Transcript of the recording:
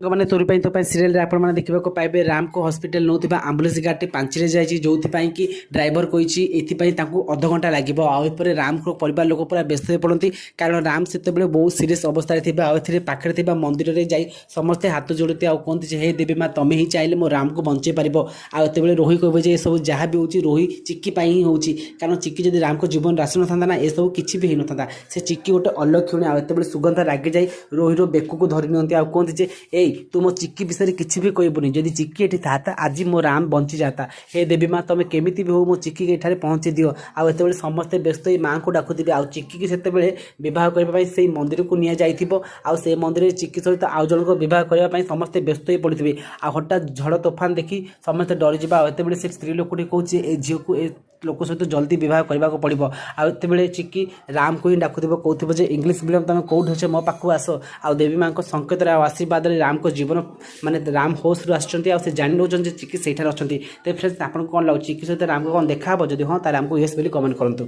ମାନେ ତୋରି ପାଇଁ ତୋ ପାଇଁ ସିରିଏଲରେ ଆପଣମାନେ ଦେଖିବାକୁ ପାଇବେ ରାମକୁ ହସ୍ପିଟାଲ ନେଉଥିବା ଆମ୍ବୁଲାନ୍ସ ଗାଡ଼ିଟି ପାଞ୍ଚିରେ ଯାଇଛି, ଯେଉଁଥିପାଇଁ କି ଡ୍ରାଇଭର କହିଛି ଏଥିପାଇଁ ତାଙ୍କୁ ଅଧଘଣ୍ଟା ଲାଗିବ। ଆଉ ଏପରେ ରାମଙ୍କ ପରିବାର ଲୋକ ପୁରା ବ୍ୟସ୍ତ ହୋଇ ପଡ଼ନ୍ତି, କାରଣ ରାମ ସେତେବେଳେ ବହୁତ ସିରିୟସ୍ ଅବସ୍ଥାରେ ଥିବା। ଆଉ ଏଥିରେ ପାଖରେ ଥିବା ମନ୍ଦିରରେ ଯାଇ ସମସ୍ତେ ହାତ ଯୋଡ଼ନ୍ତି ଆଉ କୁହନ୍ତି ଯେ ହେ ଦେବୀ ମା ତମେ ହିଁ ଚାହିଁଲେ ମୋ ରାମକୁ ବଞ୍ଚେଇ ପାରିବ। ଆଉ ଏତେବେଳେ ରୋହି କହିବ ଯେ ଏସବୁ ଯାହା ବି ହେଉଛି ରୋହି ଚିକି ପାଇଁ ହିଁ ହେଉଛି, କାରଣ ଚିକି ଯଦି ରାମଙ୍କ ଜୀବନରେ ଆସିନଥାନ୍ତା ନା ଏସବୁ କିଛି ବି ହେଇନଥାନ୍ତା। ସେ ଚିକି ଗୋଟେ ଅଲକ୍ଷଣୀ। ଆଉ ଏତେବେଳେ ସୁଗନ୍ଧା ରାଗିଯାଇ ରୋହିର ବେକକୁ ଧରି ନିଅନ୍ତି ଆଉ କୁହନ୍ତି ଯେ ଏଇ ତୁ ମୋ ଚିକି ବିଷୟରେ କିଛି ବି କହିବୁନି, ଯଦି ଚିକି ଏଠି ଥାନ୍ତା ଆଜି ମୋ ରାମ ବଞ୍ଚିଯାତା। ହେ ଦେବୀ ମା ତମେ କେମିତି ବି ହଉ ମୋ ଚିକିକି ଏଠାରେ ପହଞ୍ଚେଇ ଦିଅ। ଆଉ ଏତେବେଳେ ସମସ୍ତେ ବ୍ୟସ୍ତ ହୋଇ ମାଆଙ୍କୁ ଡାକୁଥିବେ। ଆଉ ଚିକିକି ସେତେବେଳେ ବିବାହ କରିବା ପାଇଁ ସେଇ ମନ୍ଦିରକୁ ନିଆଯାଇଥିବ। ଆଉ ସେ ମନ୍ଦିରରେ ଚିକି ସହିତ ଆଉ ଜଣଙ୍କ ବିବାହ କରିବା ପାଇଁ ସମସ୍ତେ ବ୍ୟସ୍ତ ହୋଇ ପଡ଼ିଥିବେ। ଆଉ ହଠାତ୍ ଝଡ଼ ତୋଫାନ ଦେଖି ସମସ୍ତେ ଡରିଯିବା। ଆଉ ଏତେବେଳେ ସେ ସ୍ତ୍ରୀ ଲୋକଟି କହୁଛି ଏ ଝିଅକୁ ଏ ଲୋକ ସହିତ ଜଲ୍ଦି ବିବାହ କରିବାକୁ ପଡ଼ିବ। ଆଉ ଏତେବେଳେ ଚିକି ରାମକୁ ହିଁ ଡାକୁଥିବ, କହୁଥିବ ଯେ ଇଂଲିଶ ମିଡ଼ିୟମ ତମେ କେଉଁଠି ଅଛ ମୋ ପାଖକୁ ଆସ। ଆଉ ଦେବୀ ମାଆଙ୍କ ସଂକେତରେ ଆଉ ଆଶୀର୍ବାଦରେ ରାମଙ୍କ ଜୀବନ ମାନେ ରାମ ହୋସ୍ରୁ ଆସିଛନ୍ତି। ଆଉ ସେ ଜାଣି ନେଉଛନ୍ତି ଯେ ଚିକି ସେଇଠାରେ ଅଛନ୍ତି। ତ ଫ୍ରେଣ୍ଡସ୍ ଆପଣଙ୍କୁ କ'ଣ ଲାଗୁଛି ଚିକି ସହିତ ରାମକୁ କ'ଣ ଦେଖା ହେବ? ଯଦି ହଁ ତାହେଲେ ଆମକୁ ୟେସ୍ ବୋଲି କମେଣ୍ଟ କରନ୍ତୁ।